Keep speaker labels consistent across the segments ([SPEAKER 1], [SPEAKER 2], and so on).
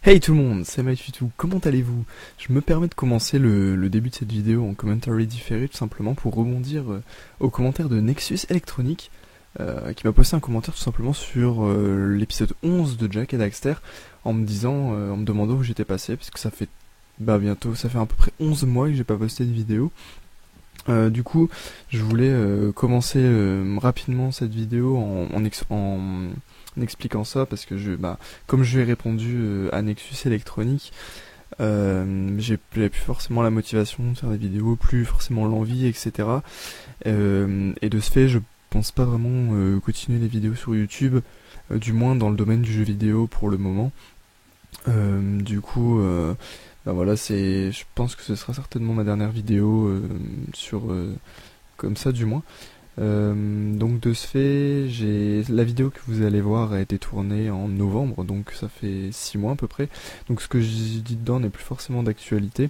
[SPEAKER 1] Hey tout le monde, c'est MyTutu, comment allez-vous? Je me permets de commencer le début de cette vidéo en commentary différé tout simplement pour rebondir aux commentaires de Nexus Electronic qui m'a posté un commentaire tout simplement sur l'épisode 11 de Jack et Daxter en me disant, en me demandant où j'étais passé parce que ça fait ça fait à peu près 11 mois que j'ai pas posté de vidéo. Du coup, je voulais commencer rapidement cette vidéo en expliquant ça parce que comme je lui ai répondu à Nexus Electronic, j'avais plus forcément la motivation de faire des vidéos, plus forcément l'envie, etc. Et de ce fait, je pense pas vraiment continuer les vidéos sur YouTube, du moins dans le domaine du jeu vidéo pour le moment. Du coup, voilà, je pense que ce sera certainement ma dernière vidéo comme ça du moins. Donc de ce fait, la vidéo que vous allez voir a été tournée en novembre, donc ça fait 6 mois à peu près. Donc ce que j'ai dit dedans n'est plus forcément d'actualité,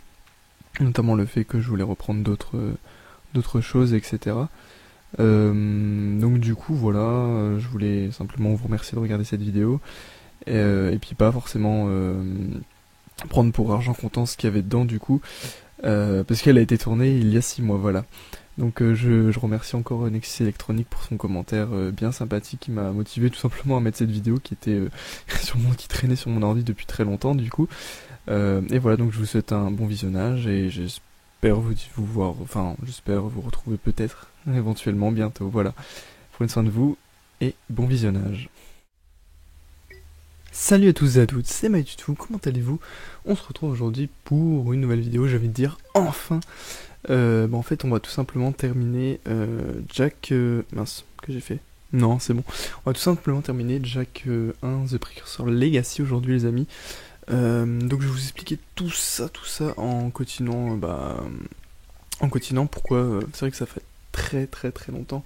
[SPEAKER 1] notamment le fait que je voulais reprendre d'autres choses, etc. Donc du coup voilà, je voulais simplement vous remercier de regarder cette vidéo, et puis pas forcément prendre pour argent comptant ce qu'il y avait dedans du coup, parce qu'elle a été tournée il y a 6 mois, voilà. Donc je remercie encore Nexus Electronic pour son commentaire bien sympathique qui m'a motivé tout simplement à mettre cette vidéo qui était qui traînait sur mon ordi depuis très longtemps du coup. Et voilà, donc je vous souhaite un bon visionnage et j'espère vous voir, enfin j'espère vous retrouver peut-être éventuellement bientôt. Voilà, prenez soin de vous et bon visionnage. Salut à tous et à toutes, c'est MyTutu, comment allez-vous? On se retrouve aujourd'hui pour une nouvelle vidéo, j'ai envie de dire enfin. En fait, on va tout simplement terminer Jack... mince, que j'ai fait? Non, c'est bon. On va tout simplement terminer Jack 1 The Precursor Legacy aujourd'hui, les amis. Donc je vais vous expliquer tout ça en continuant, pourquoi... c'est vrai que ça fait très longtemps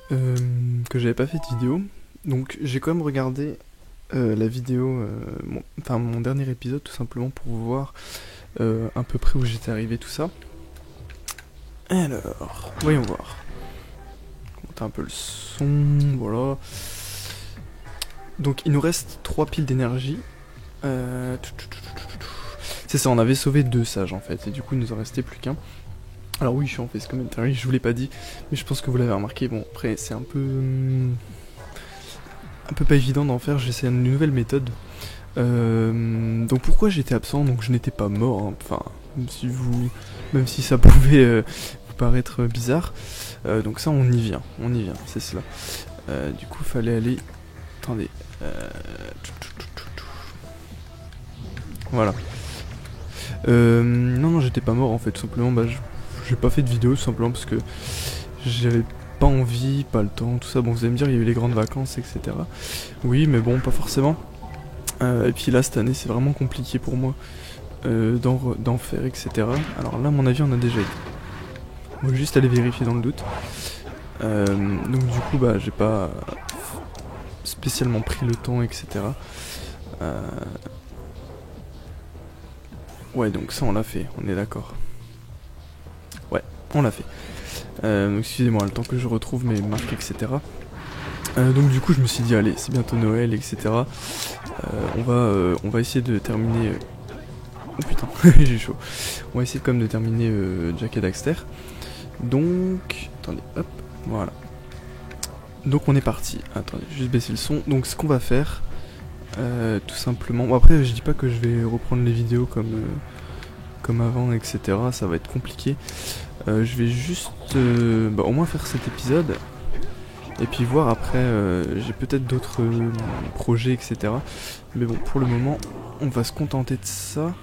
[SPEAKER 1] que j'avais pas fait de vidéo. Donc j'ai quand même regardé la vidéo, mon dernier épisode, tout simplement pour voir à peu près où j'étais arrivé, tout ça. Alors, voyons voir. Monter un peu le son, voilà. Donc il nous reste 3 piles d'énergie. C'est ça, on avait sauvé 2 sages en fait, et du coup il nous en restait plus qu'un. Alors oui, je suis en face commentary, je vous l'ai pas dit, mais je pense que vous l'avez remarqué. Bon, après c'est un peu pas évident d'en faire, j'essaie une nouvelle méthode. Donc pourquoi j'étais absent? Donc je n'étais pas mort, hein. Enfin, même si ça pouvait vous paraître bizarre. Donc ça on y vient, c'est cela. Du coup fallait aller... Attendez. Voilà. Non, j'étais pas mort en fait, tout simplement, j'ai pas fait de vidéo tout simplement parce que j'avais pas envie, pas le temps, tout ça. Bon, vous allez me dire, il y a eu les grandes vacances, etc. Oui, mais bon, pas forcément. Et puis là, cette année, c'est vraiment compliqué pour moi d'en faire, etc. Alors là, à mon avis, on a déjà été. On va juste aller vérifier dans le doute. Donc du coup, j'ai pas spécialement pris le temps, etc. Ouais, donc ça, on l'a fait, on est d'accord. Ouais, on l'a fait. Excusez-moi, le temps que je retrouve mes marques, etc. Donc du coup je me suis dit allez, c'est bientôt Noël, etc. On va essayer de terminer... Oh putain, j'ai chaud. On va essayer quand même de terminer Jack et Daxter. Donc... Attendez, hop, voilà. Donc on est parti. Attendez, juste baisser le son. Donc ce qu'on va faire, tout simplement... Bon, après je dis pas que je vais reprendre les vidéos comme avant, etc. Ça va être compliqué. Je vais juste au moins faire cet épisode. Et puis voir après, j'ai peut-être d'autres projets, etc. Mais bon, pour le moment, on va se contenter de ça.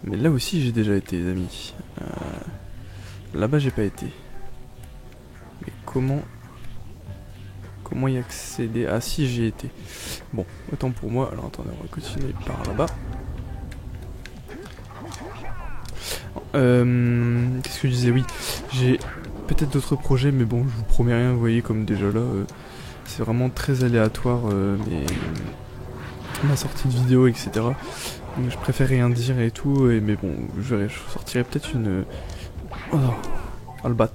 [SPEAKER 1] Mais là aussi, j'ai déjà été, les amis. Là-bas, j'ai pas été. Mais comment y accéder? Ah si, j'y ai été. Bon, autant pour moi. Alors attendez, on va continuer par là-bas. Qu'est-ce que je disais? Oui, j'ai peut-être d'autres projets, mais bon, je vous promets rien, vous voyez, comme déjà là, c'est vraiment très aléatoire, ma sortie de vidéo, etc. Donc je préfère rien dire et tout, mais bon, je sortirai peut-être une... Oh, le bat.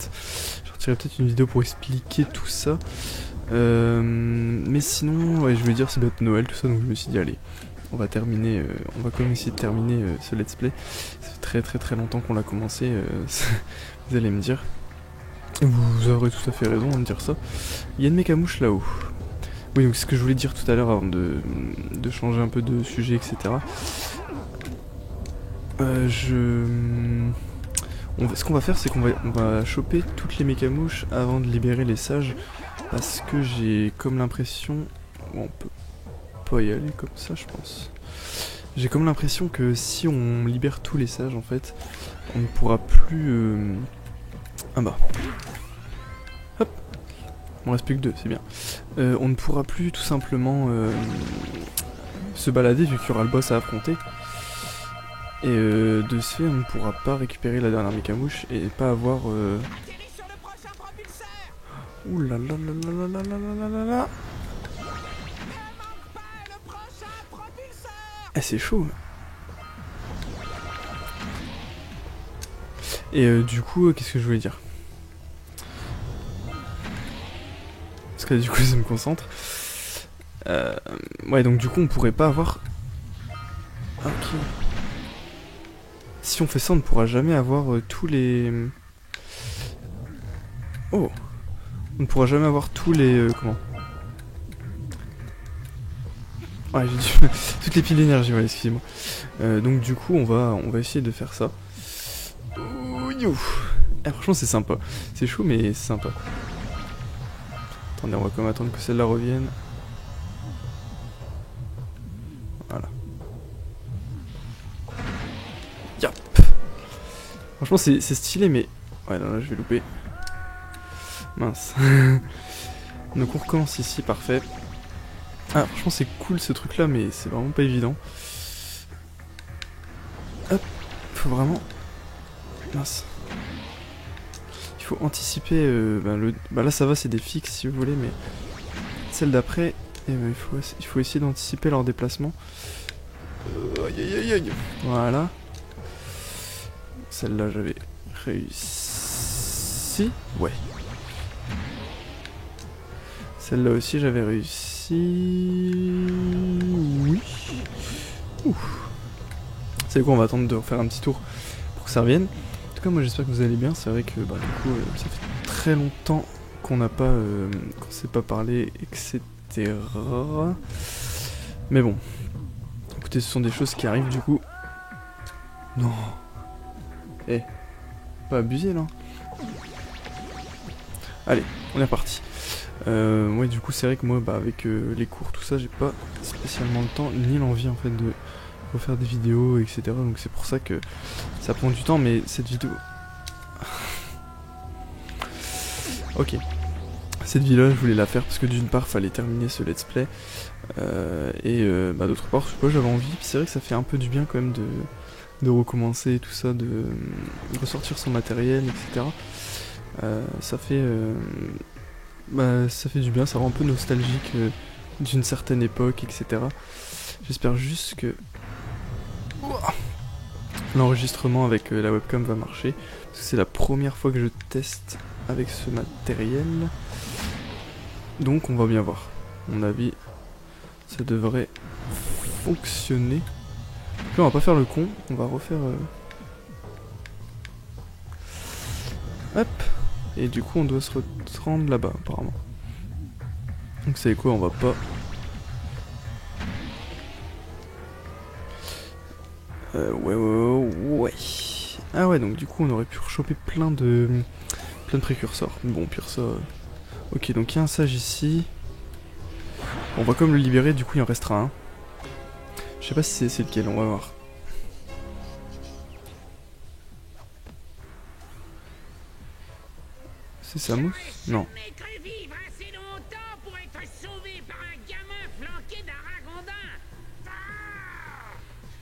[SPEAKER 1] Je sortirai peut-être une vidéo pour expliquer tout ça. Mais sinon, ouais, je veux dire, c'est bientôt Noël, tout ça, donc je me suis dit, allez, on va terminer, on va quand même essayer de terminer ce let's play. Ça fait très longtemps qu'on l'a commencé, vous allez me dire. Vous aurez tout à fait raison de me dire ça. Il y a une mécamouche là-haut. Oui, donc ce que je voulais dire tout à l'heure avant de changer un peu de sujet, etc. Ce qu'on va faire, c'est qu'on va choper toutes les mécamouches avant de libérer les sages. Parce que j'ai comme l'impression... Bon, on peut pas y aller comme ça, je pense. J'ai comme l'impression que si on libère tous les sages, en fait, on ne pourra plus... Ah bah... Hop. Il m'en reste plus que 2, c'est bien. On ne pourra plus tout simplement se balader vu qu'il y aura le boss à affronter. Et de ce fait, on ne pourra pas récupérer la dernière mécamouche et pas avoir... Ouh là là là là là là là là là. Eh, c'est chaud. Et du coup, qu'est-ce que je voulais dire? Parce que du coup, ça me concentre. Ouais, donc du coup, on pourrait pas avoir... Ok. Si on fait ça, on ne pourra jamais avoir tous les... Oh. On ne pourra jamais avoir tous les... comment? Ouais, j'ai dû... toutes les piles d'énergie, ouais, excusez-moi. Donc du coup, on va essayer de faire ça. Eh, franchement, c'est sympa. C'est chaud, mais c'est sympa. Attendez, on va quand même attendre que celle-là revienne. Voilà. Yep. Franchement, c'est stylé, mais... Ouais, là, je vais louper. Mince. Donc on recommence ici, parfait. Ah, franchement, c'est cool ce truc-là, mais c'est vraiment pas évident. Hop, faut vraiment... Mince. Il faut anticiper... Bah là, ça va, c'est des fixes, si vous voulez, mais... Celle d'après, il faut essayer d'anticiper leur déplacement. Aïe aïe aïe aïe. Voilà. Celle-là, j'avais réussi. Ouais. Celle-là aussi, j'avais réussi. Oui. Ouf. C'est quoi, on va attendre de refaire un petit tour pour que ça revienne. En tout cas, moi, j'espère que vous allez bien. C'est vrai que, bah, du coup, ça fait très longtemps qu'on n'a pas... qu'on s'est pas parlé, etc. Mais bon. Écoutez, ce sont des choses qui arrivent, du coup. Non. Eh. Pas abusé, là. Allez, on est reparti. Ouais, du coup, c'est vrai que moi, bah, avec les cours, tout ça, j'ai pas spécialement le temps, ni l'envie, en fait, de refaire des vidéos, etc. Donc c'est pour ça que ça prend du temps, mais cette vidéo... Ok. Cette vidéo, je voulais la faire parce que d'une part, fallait terminer ce let's play, et bah, d'autre part, je sais pas, j'avais envie, puis c'est vrai que ça fait un peu du bien, quand même, de recommencer tout ça, de ressortir son matériel, etc. Ça fait... bah, ça fait du bien, ça rend un peu nostalgique d'une certaine époque, etc. J'espère juste que l'enregistrement avec la webcam va marcher, parce que c'est la première fois que je teste avec ce matériel. Donc on va bien voir. À mon avis, ça devrait fonctionner. Donc là, on va pas faire le con, on va refaire... Hop. Et du coup on doit se rendre là-bas apparemment. Donc vous savez quoi, on va pas... Ouais. Ah ouais, donc du coup on aurait pu rechoper plein de précurseurs. Bon, pire ça... Ok, donc il y a un sage ici. On va quand même le libérer, du coup il en restera un. Je sais pas si c'est lequel, on va voir. C'est Samus? Non.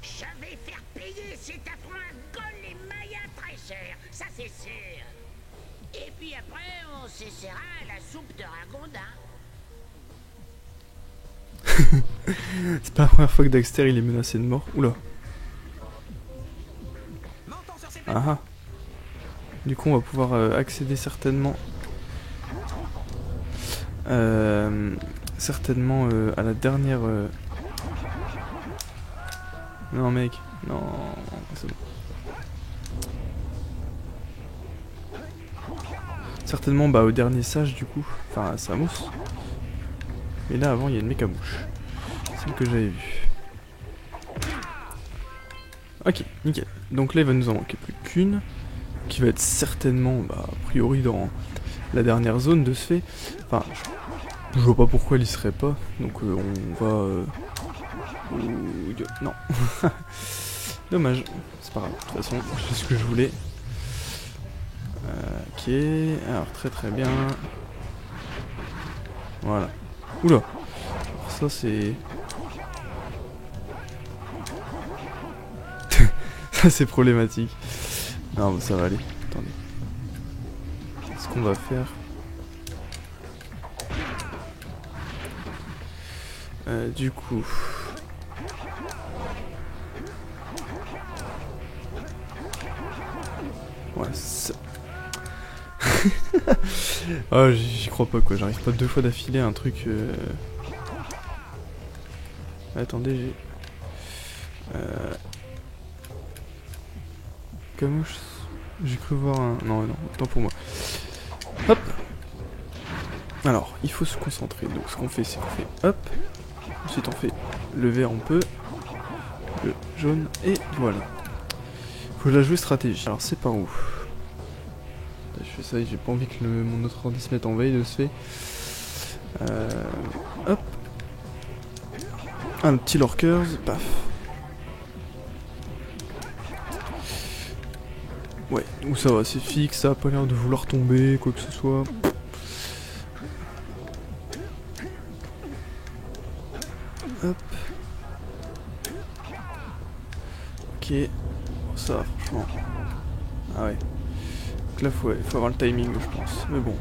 [SPEAKER 2] Je vais faire payer cet affront Golem Maya très cher, ça c'est sûr. Et puis après, on s'essaiera à la soupe de ragondin.
[SPEAKER 1] C'est pas la première fois que Daxter il est menacé de mort. Oula. Ah ah. Du coup on va pouvoir accéder certainement à la dernière Non mec, non, c'est bon. Certainement bah au dernier sage du coup, enfin à Samos. Mais là avant il y a une mec à mouche. Celle que j'avais vue. Ok, nickel. Donc là il va nous en manquer plus qu'une. Qui va être certainement, bah, a priori dans la dernière zone de ce fait. Enfin, je vois pas pourquoi elle y serait pas. Donc on va... non. Dommage. C'est pas grave. De toute façon, c'est ce que je voulais. Ok. Alors très très bien. Voilà. Oula. Alors, ça c'est... ça c'est problématique. Non, bah, ça va aller. Attendez. Ce qu'on va faire... du coup... Ouais, ça... ah, j'y crois pas quoi, j'arrive pas 2 fois d'affilée à un truc... Attendez, j'ai... Camouche... J'ai cru voir un... Non, non, autant pour moi. Hop. Alors, il faut se concentrer. Donc ce qu'on fait, c'est qu'on fait hop. Ensuite on fait le vert on peut. Le jaune et voilà. Faut la jouer stratégie. Alors c'est par où? Je fais ça et j'ai pas envie que mon autre ordi se mette en veille de ce fait. Hop. Un petit lurkers, paf. Ouais, où ça va, c'est fixe, ça a pas l'air de vouloir tomber, quoi que ce soit. Hop. Ok. Bon, ça va, franchement. Ah ouais. Donc là, faut avoir le timing, je pense. Mais bon.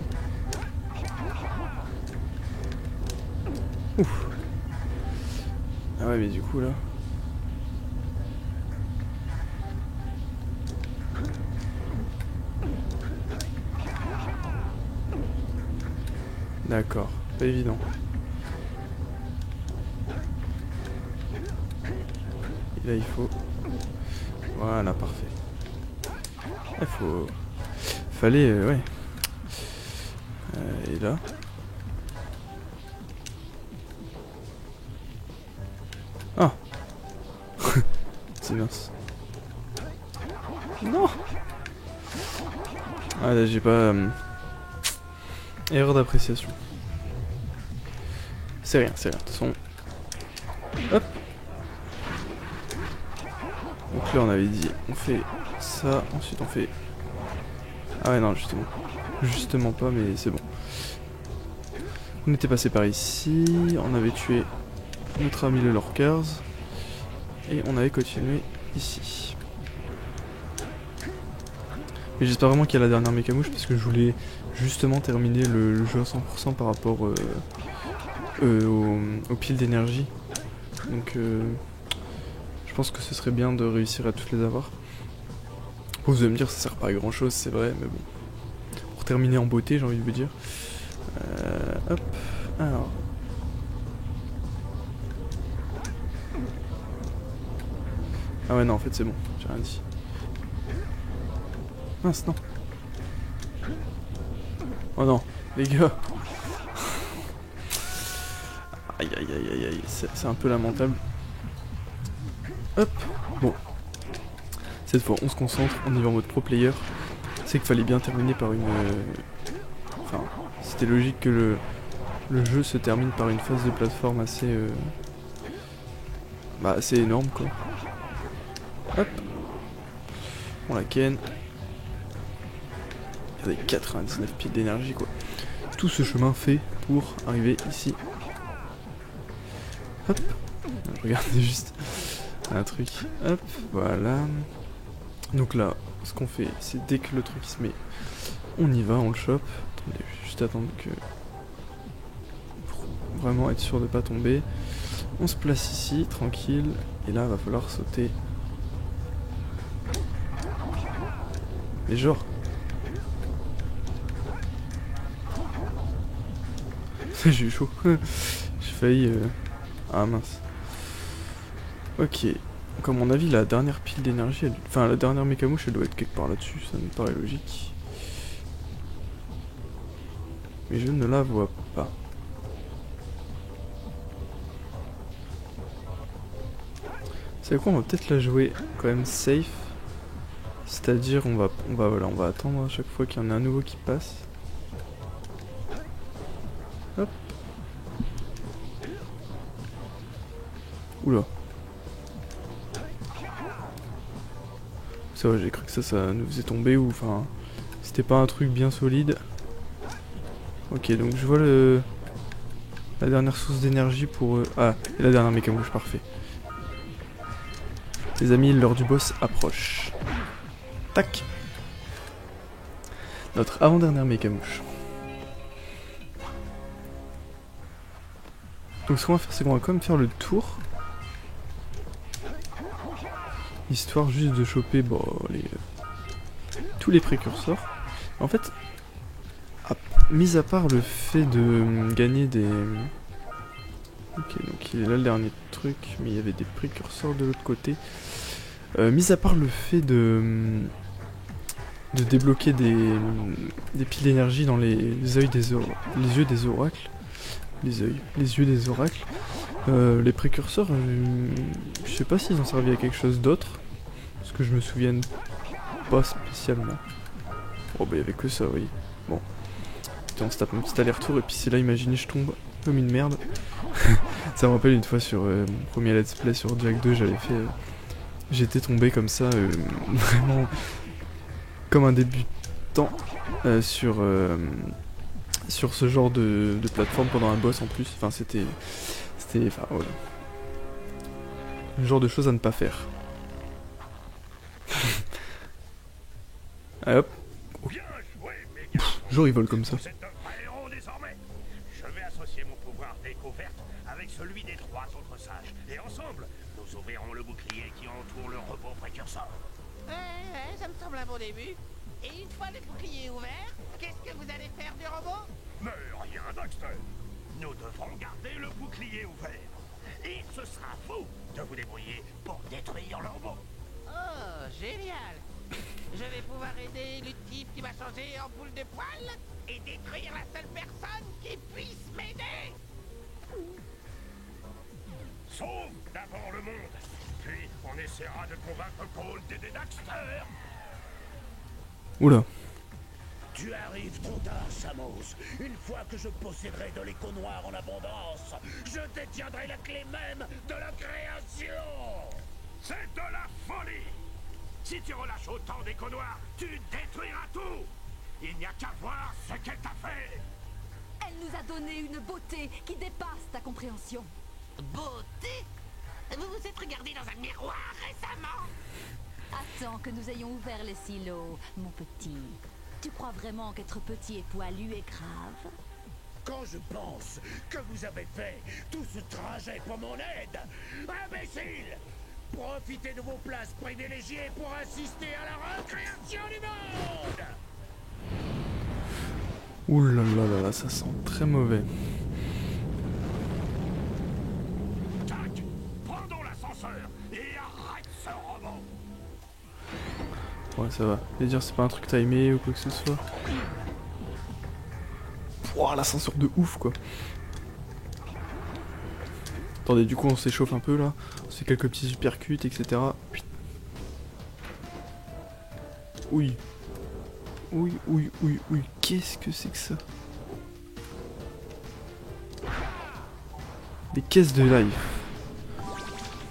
[SPEAKER 1] Ouf. Ah ouais, mais du coup, là... D'accord, pas évident. Et là il faut... Voilà, parfait. Il faut... Fallait... ouais. Et là... Ah. C'est mince. Non. Ah là j'ai pas... erreur d'appréciation. C'est rien, de toute façon. Hop. Donc là on avait dit, on fait ça, ensuite on fait... Ah ouais non, justement. Justement pas, mais c'est bon. On était passé par ici, on avait tué notre ami le Lurkers. Et on avait continué ici. Et j'espère vraiment qu'il y a la dernière mécamouche parce que je voulais justement terminer le jeu à 100% par rapport aux piles d'énergie. Donc je pense que ce serait bien de réussir à toutes les avoir. Vous allez me dire ça sert pas à grand chose, c'est vrai, mais bon. Pour terminer en beauté, j'ai envie de vous dire. Hop, alors. Ah ouais non en fait c'est bon, j'ai rien dit. Mince non. Oh non, les gars. Aïe aïe aïe aïe aïe, c'est un peu lamentable. Hop, bon. Cette fois on se concentre, on y va en mode pro player. C'est qu'il fallait bien terminer par une... Enfin, c'était logique que le jeu se termine par une phase de plateforme assez... Bah assez énorme quoi. Hop. On la ken. Regardez, 99 piles d'énergie quoi. Tout ce chemin fait pour arriver ici. Hop. Regardez juste un truc. Hop, voilà. Donc là, ce qu'on fait, c'est dès que le truc se met, on y va, on le chope. Attendez, juste attendre que... Pour vraiment être sûr de pas tomber. On se place ici, tranquille. Et là, va falloir sauter. Mais genre... J'ai eu chaud. J'ai failli... Ah mince. Ok. Donc à mon avis, la dernière pile d'énergie, enfin la dernière mécamouche, elle doit être quelque part là-dessus, ça me paraît logique. Mais je ne la vois pas. C'est quoi, on va peut-être la jouer quand même safe. C'est-à-dire voilà, on va attendre à chaque fois qu'il y en a un nouveau qui passe. Hop. Oula. Ça va, j'ai cru que ça nous faisait tomber ou enfin c'était pas un truc bien solide. Ok, donc je vois la dernière source d'énergie pour ah, et la dernière mécamouche, parfait. Les amis, l'heure du boss approche. Tac. Notre avant-dernière mécamouche. Donc ce qu'on va faire, c'est qu'on va quand même faire le tour. Histoire juste de choper bon, tous les précurseurs. En fait, mis à part le fait de gagner des... Ok, donc il est là le dernier truc, mais il y avait des précurseurs de l'autre côté. Mis à part le fait de débloquer des piles d'énergie dans les yeux des oracles. Les yeux des oracles. Les précurseurs, je sais pas s'ils ont servi à quelque chose d'autre. Parce que je me souviens pas spécialement. Oh bah y'avait que ça, oui. Bon. On se tape un petit aller-retour et puis c'est là, imaginez, je tombe comme une merde. Ça me rappelle une fois sur mon premier let's play sur Jack 2, j'avais fait... J'étais tombé comme ça, vraiment comme un débutant sur ce genre de plateforme pendant un boss en plus. Enfin c'était... Enfin voilà. Le genre de choses à ne pas faire. Allez hop. Genre il vole comme ça.
[SPEAKER 3] Je vais associer mon pouvoir découverte avec celui des 3 autres sages. Et ensemble, nous ouvrirons le bouclier qui entoure le robot précurseur.
[SPEAKER 2] Ça me semble un bon début. Et une fois le bouclier ouvert, qu'est-ce que vous allez faire du robot?
[SPEAKER 3] Mais rien, Daxter. Nous devrons garder le bouclier ouvert. Et ce sera vous de vous débrouiller pour détruire le robot.
[SPEAKER 2] Oh, génial. Je vais pouvoir aider le type qui va changer en boule de poil et détruire la seule personne qui puisse m'aider.
[SPEAKER 3] Sauve d'abord le monde. Puis on essaiera de convaincre Cole d'aider Daxter.
[SPEAKER 1] Oula.
[SPEAKER 3] Tu arrives trop tard, Samus. Une fois que je posséderai de l'écho noir en abondance, je détiendrai la clé même de la création. C'est de la folie. Si tu relâches autant d'écho noirs, tu détruiras tout. Il n'y a qu'à voir ce qu'elle t'a fait.
[SPEAKER 4] Elle nous a donné une beauté qui dépasse ta compréhension.
[SPEAKER 2] Beauté? Vous vous êtes regardé dans un miroir récemment?
[SPEAKER 4] Attends que nous ayons ouvert les silos, mon petit. Tu crois vraiment qu'être petit et poilu est grave?
[SPEAKER 3] Quand je pense que vous avez fait tout ce trajet pour mon aide, imbécile! Profitez de vos places privilégiées pour assister à la recréation du monde!
[SPEAKER 1] Ouh là là là là, ça sent très mauvais.
[SPEAKER 3] Tac! Prendons l'ascenseur et arrête ce robot!
[SPEAKER 1] Ouais, ça va. Je vais dire, c'est pas un truc timé ou quoi que ce soit. Ouah, l'ascenseur de ouf, quoi. Attendez, du coup, on s'échauffe un peu, là. On fait quelques petits uppercuts, etc. Oui. Oui, oui, oui, oui. Qu'est-ce que c'est que ça? Des caisses de life.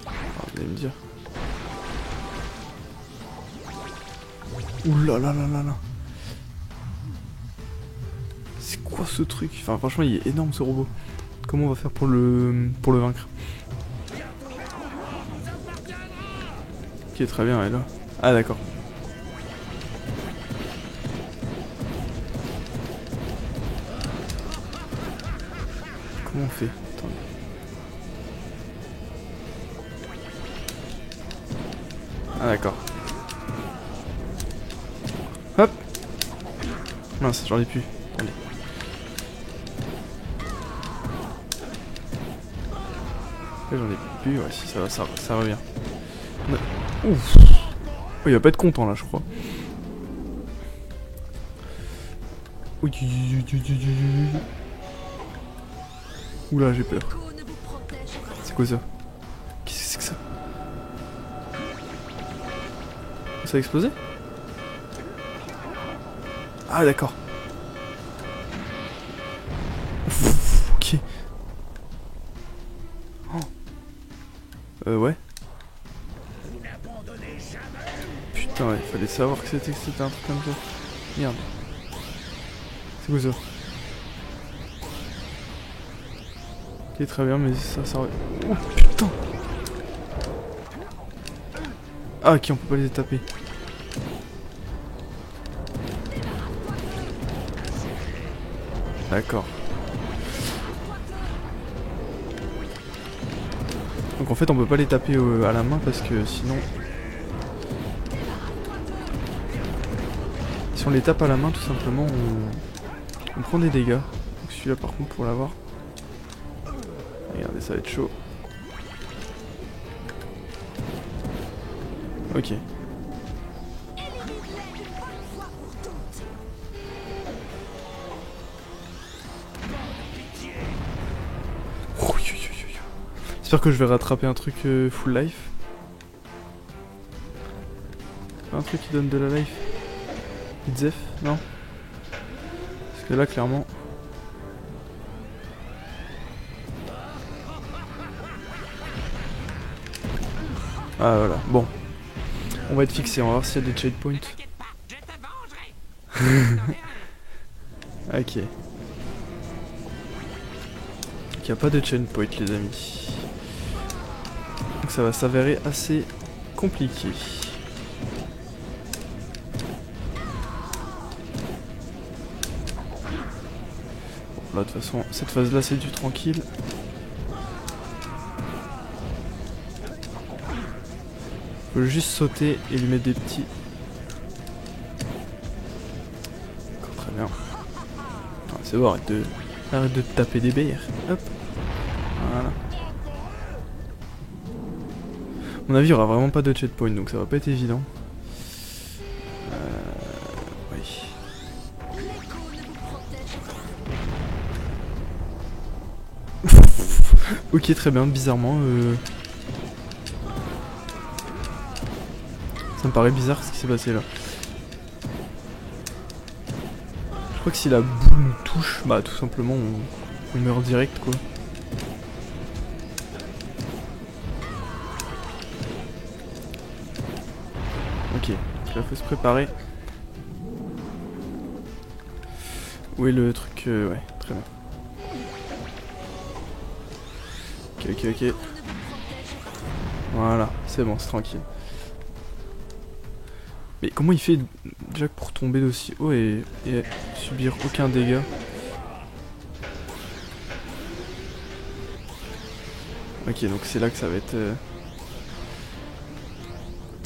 [SPEAKER 1] Ah, vous allez me dire. Ouh là là là là là. C'est quoi ce truc? Enfin franchement il est énorme ce robot. Comment on va faire pour le vaincre? Ok, très bien, elle est là. Ah d'accord. Comment on fait? Attendez. Ah d'accord. Hop. Mince, j'en ai plus. Attendez. Là, j'en ai plus, ouais, si ça va, ça revient. Ouf. Oh, il va pas être content là, je crois. Oula, j'ai peur. C'est quoi ça? Qu'est-ce que c'est que ça? Ça a explosé? Ah d'accord. Ok. Ouais. Putain, ouais, fallait savoir que c'était un truc comme ça. Merde. C'est quoi ça? Ok, très bien, mais ça aurait... Oh putain! Ah, ok, on peut pas les taper. D'accord. Donc en fait on peut pas les taper à la main parce que sinon... Si on les tape à la main tout simplement on prend des dégâts. Donc celui-là par contre pour l'avoir... Regardez ça va être chaud. Ok. J'espère que je vais rattraper un truc full life. Un truc qui donne de la life. Itzef, non? Parce que là clairement... Ah voilà, bon. On va être fixé, on va voir s'il y a des checkpoints. Ok. Il n'y a pas de checkpoint les amis. Donc ça va s'avérer assez compliqué. Bon, là de toute façon, cette phase là c'est du tranquille. Faut juste sauter et lui mettre des petits. Très bien. C'est bon, arrête de te taper des bières. Hop. Voilà. À mon avis, il n'y aura vraiment pas de checkpoint, donc ça va pas être évident. Oui. Ok, très bien, bizarrement. Ça me paraît bizarre ce qui s'est passé là. Je crois que si la boule nous touche, bah tout simplement on meurt direct quoi. Ok, donc là faut se préparer. Où est le truc ouais, très bien. Ok. Voilà, c'est bon, c'est tranquille. Mais comment il fait déjà pour tomber d'aussi haut et subir aucun dégât? Ok, donc c'est là que ça va être...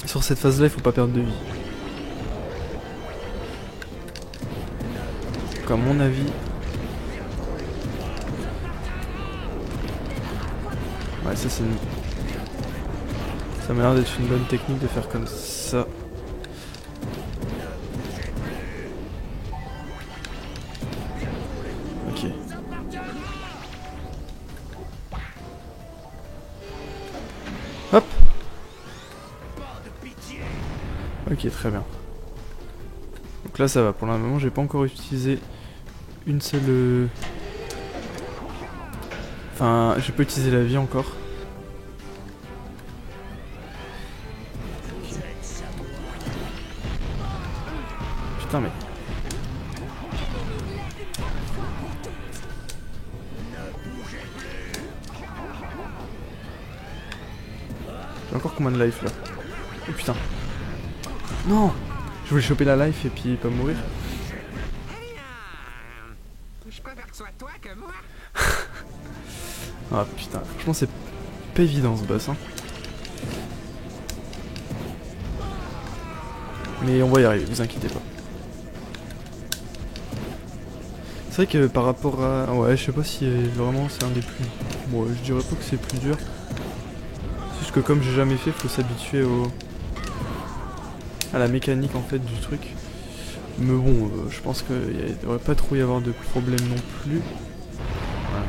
[SPEAKER 1] Sur cette phase là il faut pas perdre de vie. Donc à mon avis... Ouais, ça c'est une... Ça m'a l'air d'être une bonne technique de faire comme ça. Ok. Hop. Ok, très bien. Donc là ça va, pour le moment j'ai pas encore utilisé une seule... Enfin, j'ai pas utilisé la vie encore. Okay. Putain mais... J'ai encore combien de life là? Oh putain. Non! Je voulais choper la life et puis pas mourir.
[SPEAKER 2] Je préfère que ce soit toi que moi.
[SPEAKER 1] Ah putain, franchement c'est pas évident ce boss hein. Mais on va y arriver, vous inquiétez pas. C'est vrai que par rapport à... Ouais, je sais pas si vraiment c'est un des plus... Bon, je dirais pas que c'est plus dur. C'est juste Parce que comme j'ai jamais fait, faut s'habituer à la mécanique en fait du truc. Mais bon, je pense qu'il devrait pas trop y avoir de problème non plus. Voilà.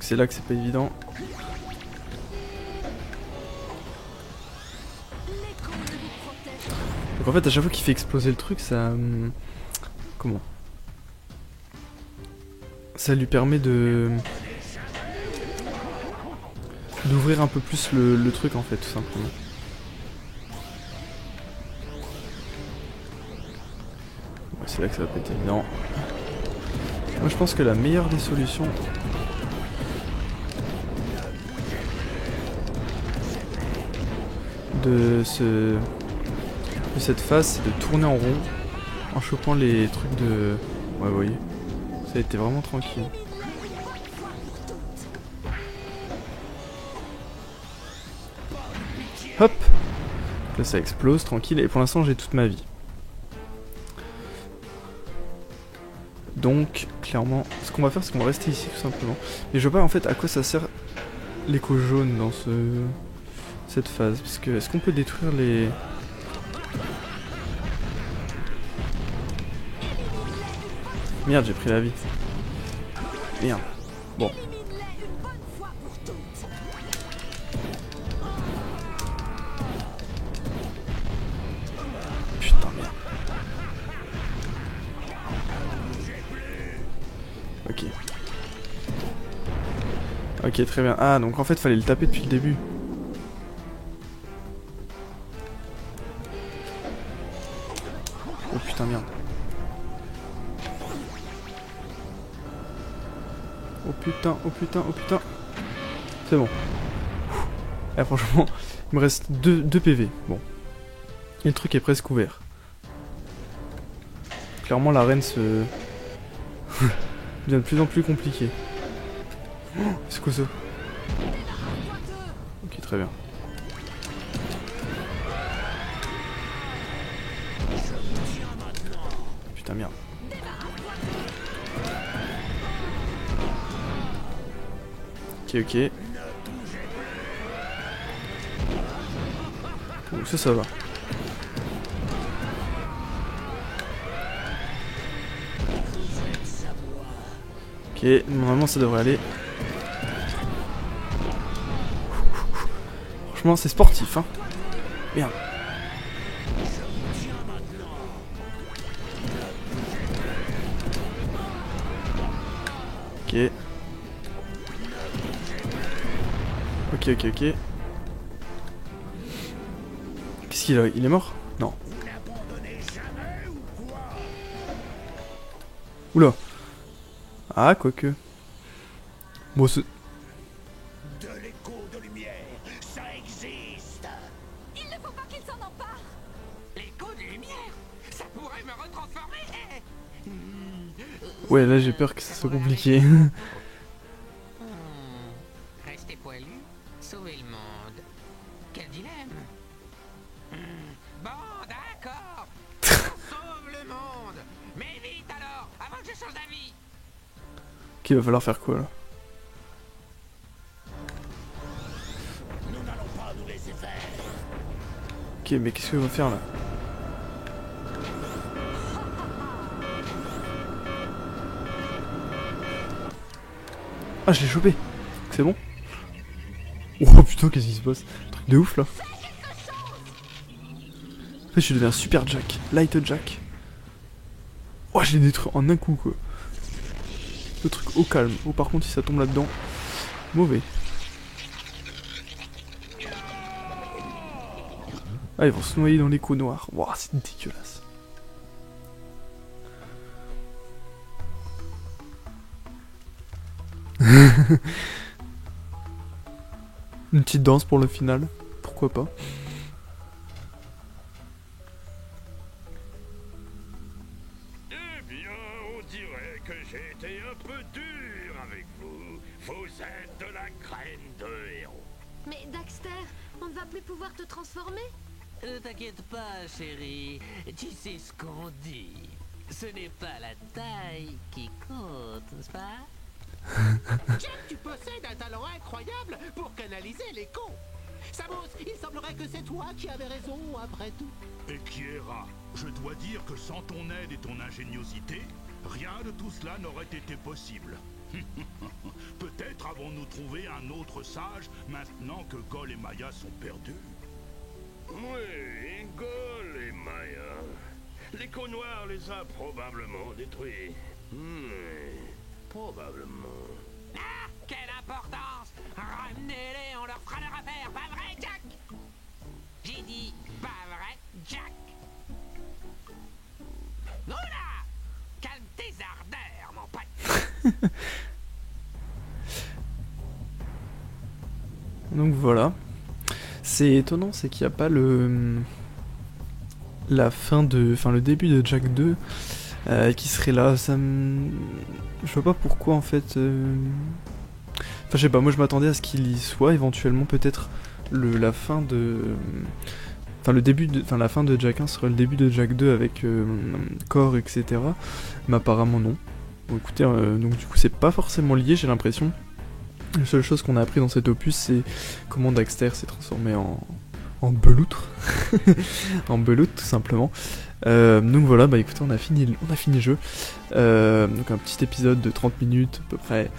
[SPEAKER 1] C'est là que c'est pas évident. Donc en fait à chaque fois qu'il fait exploser le truc, ça... comment? Ça lui permet d'ouvrir un peu plus le truc en fait, tout simplement. Ouais, c'est là que ça va pas être évident. Moi je pense que la meilleure des solutions... de cette phase, c'est de tourner en rond en chopant les trucs de... Ouais, vous voyez. Ça a été vraiment tranquille. Hop! Là ça explose, tranquille, et pour l'instant j'ai toute ma vie. Donc, clairement, ce qu'on va faire, c'est qu'on va rester ici tout simplement. Mais je vois pas en fait à quoi ça sert l'écho jaune dans cette phase. Parce que, est-ce qu'on peut détruire les... Merde, j'ai pris la vie. Merde. Bon. Putain, merde. Ok. Ok, très bien. Ah, donc en fait, fallait le taper depuis le début. Oh putain, merde. Oh putain, oh putain, oh putain. C'est bon. Ah, franchement, il me reste 2 PV. Bon. Et le truc est presque ouvert. Clairement, l'arène se... devient de plus en plus compliquée. Oh, c'est quoi ça? Ok, très bien. Putain, merde. Ok, ok. Oh, ça va. Ok, normalement ça devrait aller. Franchement, c'est sportif, hein. Merde. Ok. Ok, ok, ok. Qu'est-ce qu'il a? Il est mort? Non. Oula. Ah, quoique. Bon, c'est...
[SPEAKER 3] De l'écho de lumière, ça existe.
[SPEAKER 4] Il ne faut pas qu'il s'en empare.
[SPEAKER 2] L'écho de lumière, ça pourrait me retransformer.
[SPEAKER 1] Ouais, là j'ai peur que ça soit compliqué.
[SPEAKER 2] Rester poilu, sauver le monde. Quel dilemme. Bon, d'accord. Sauve le monde. Mais vite alors, avant que je change d'avis.
[SPEAKER 1] Ok, il va falloir faire quoi là?
[SPEAKER 3] Nous n'allons pas nous laisser faire.
[SPEAKER 1] Ok, mais qu'est-ce qu'il va faire là? Ah, je l'ai chopé. C'est bon? Oh putain, qu'est-ce qui se passe? Truc de ouf là. En fait, je suis devenu un super Jack. Light Jack. Oh, je l'ai détruit en un coup quoi. Le truc au calme. Oh, par contre, si ça tombe là-dedans, mauvais. Ah, ils vont se noyer dans l'écho noir. Wouah, c'est dégueulasse. Une petite danse pour le final. Pourquoi pas.
[SPEAKER 3] Eh bien, on dirait que j'ai été un peu dur avec vous. Vous êtes de la graine de héros.
[SPEAKER 5] Mais Daxter, on ne va plus pouvoir te transformer?
[SPEAKER 6] Ne t'inquiète pas, chérie. Tu sais ce qu'on dit. Ce n'est pas la taille qui compte, n'est-ce pas? Jack, tu possèdes un talent incroyable pour canaliser l'écho. Samus, il semblerait que c'est toi qui avais raison après tout.
[SPEAKER 3] Et Kiera, je dois dire que sans ton aide et ton ingéniosité, rien de tout cela n'aurait été possible. Peut-être avons-nous trouvé un autre sage maintenant que Gol et Maya sont perdus.
[SPEAKER 7] Oui, Gol et Maya. L'écho noir les a probablement détruits. Probablement.
[SPEAKER 2] Ah, quelle importance! Ramenez-les, on leur fera leur affaire, pas vrai, Jack? J'ai dit, pas vrai, Jack? Oula! Calme tes ardeurs, mon pote!
[SPEAKER 1] Donc voilà. C'est étonnant, c'est qu'il n'y a pas le début de Jack 2 qui serait là. Je vois pas pourquoi en fait. Enfin, je sais pas, moi je m'attendais à ce qu'il y soit éventuellement, peut-être la fin de. La fin de Jack 1 serait le début de Jack 2 avec Core, etc. Mais apparemment non. Bon, écoutez, donc du coup c'est pas forcément lié, j'ai l'impression. La seule chose qu'on a appris dans cet opus, c'est comment Daxter s'est transformé en beloutre. En beloute, tout simplement. Donc voilà, bah écoutez, on a fini le jeu. Donc un petit épisode de 30 minutes à peu près,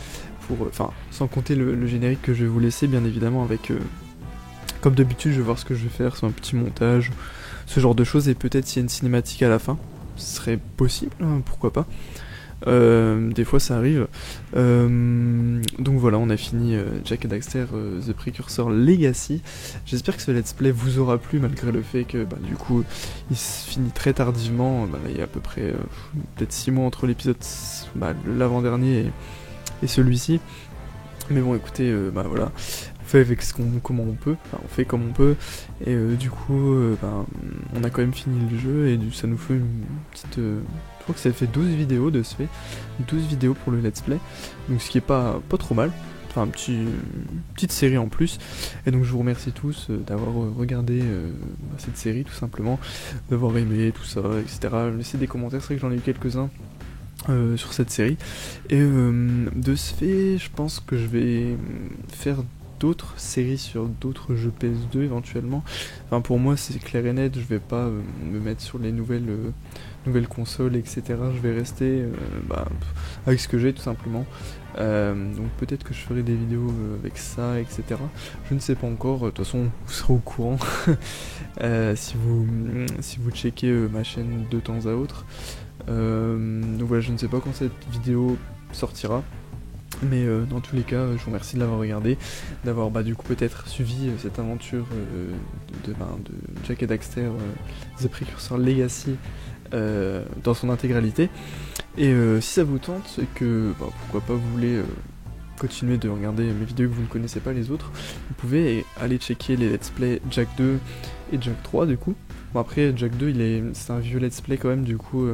[SPEAKER 1] sans compter le générique que je vais vous laisser, bien évidemment, avec... comme d'habitude, je vais voir ce que je vais faire, c'est un petit montage, ce genre de choses, et peut-être s'il y a une cinématique à la fin, ce serait possible, hein, pourquoi pas. Des fois ça arrive. Donc voilà, on a fini Jak et Daxter The Precursor Legacy. J'espère que ce let's play vous aura plu, malgré le fait que du coup il se finit très tardivement. Il y a à peu près peut-être 6 mois entre l'épisode l'avant-dernier et celui-ci. Mais bon, écoutez, voilà, on fait avec comment on peut, on fait comme on peut, et du coup on a quand même fini le jeu, et ça nous fait une petite... je crois que ça fait 12 vidéos de ce fait, 12 vidéos pour le let's play, donc ce qui est pas trop mal, enfin petite série en plus. Et donc je vous remercie tous d'avoir regardé cette série, tout simplement, d'avoir aimé tout ça, etc. Laissez des commentaires, c'est vrai que j'en ai eu quelques-uns sur cette série, et de ce fait je pense que je vais faire d'autres séries sur d'autres jeux PS2 éventuellement. Enfin, pour moi c'est clair et net, je vais pas me mettre sur les nouvelles consoles, etc. Je vais rester avec ce que j'ai, tout simplement. Donc peut-être que je ferai des vidéos avec ça, etc. Je ne sais pas encore, de toute façon vous serez au courant si vous checkez ma chaîne de temps à autre. Donc voilà, je ne sais pas quand cette vidéo sortira, mais dans tous les cas, je vous remercie de l'avoir regardé, d'avoir du coup peut-être suivi cette aventure de Jak et Daxter The Precursor Legacy dans son intégralité. Et si ça vous tente, et que pourquoi pas vous voulez continuer de regarder mes vidéos que vous ne connaissez pas les autres, vous pouvez aller checker les let's play Jak 2 et Jak 3 du coup. Bon, après Jak 2 c'est un vieux let's play quand même, du coup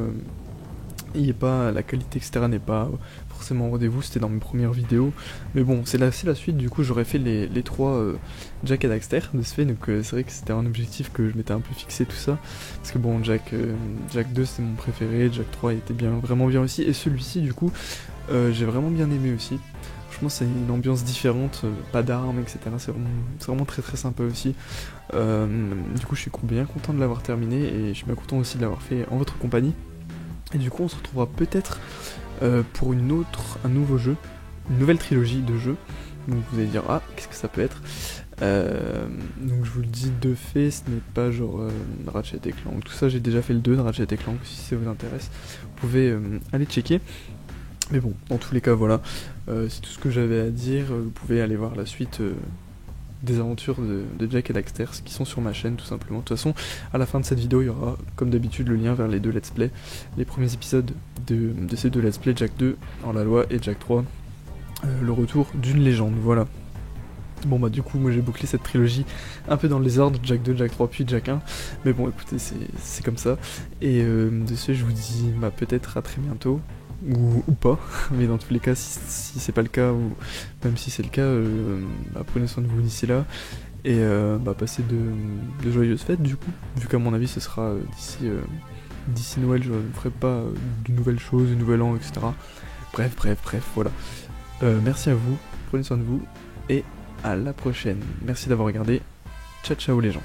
[SPEAKER 1] la qualité etc n'est pas forcément au rendez-vous, c'était dans mes premières vidéos, mais bon c'est la suite. Du coup j'aurais fait les 3 Jak et Daxter de ce fait, donc c'est vrai que c'était un objectif que je m'étais un peu fixé, tout ça, parce que bon Jak 2 c'est mon préféré, Jak 3 était vraiment bien aussi, et celui-ci du coup j'ai vraiment bien aimé aussi. Franchement c'est une ambiance différente, pas d'armes etc, c'est vraiment très très sympa aussi. Du coup je suis bien content de l'avoir terminé, et je suis bien content aussi de l'avoir fait en votre compagnie. Et du coup on se retrouvera peut-être pour un nouveau jeu, une nouvelle trilogie de jeux. Donc vous allez dire qu'est-ce que ça peut être. Donc je vous le dis de fait, ce n'est pas genre Ratchet et Clank, tout ça. J'ai déjà fait le 2 de Ratchet et Clank, si ça vous intéresse vous pouvez aller checker. Mais bon, dans tous les cas voilà, c'est tout ce que j'avais à dire. Vous pouvez aller voir la suite des aventures de Jak et Daxter qui sont sur ma chaîne, tout simplement. De toute façon, à la fin de cette vidéo il y aura comme d'habitude le lien vers les 2 let's play, les premiers épisodes de ces 2 let's play, Jak 2 dans la loi et Jak 3 le retour d'une légende. Voilà. Bon du coup moi j'ai bouclé cette trilogie un peu dans le désordre, Jak 2, Jak 3 puis Jak 1, mais bon écoutez c'est comme ça, et de ce fait je vous dis peut-être à très bientôt, ou pas, mais dans tous les cas si c'est pas le cas, ou même si c'est le cas, prenez soin de vous d'ici là, et passez de joyeuses fêtes du coup, vu qu'à mon avis ce sera d'ici Noël, je ne ferai pas de nouvelles choses, de nouvel an, etc. Bref, voilà. Merci à vous, prenez soin de vous, et à la prochaine. Merci d'avoir regardé. Ciao ciao les gens.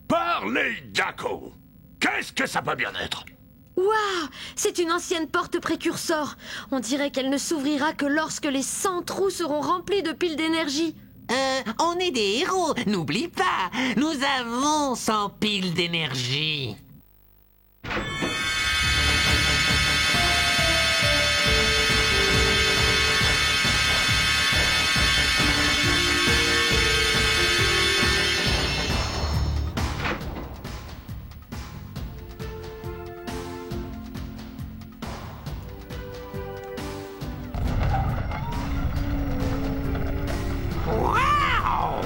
[SPEAKER 3] Parlez, Jaco! Qu'est-ce que ça peut bien être?
[SPEAKER 5] Waouh! C'est une ancienne porte précurseur. On dirait qu'elle ne s'ouvrira que lorsque les 100 trous seront remplis de piles d'énergie.
[SPEAKER 2] On est des héros, n'oublie pas. Nous avons 100 piles d'énergie. Waouh!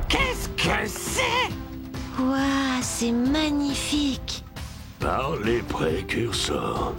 [SPEAKER 2] Qu'est-ce que c'est?
[SPEAKER 5] Waouh, c'est magnifique.
[SPEAKER 3] Par les précurseurs.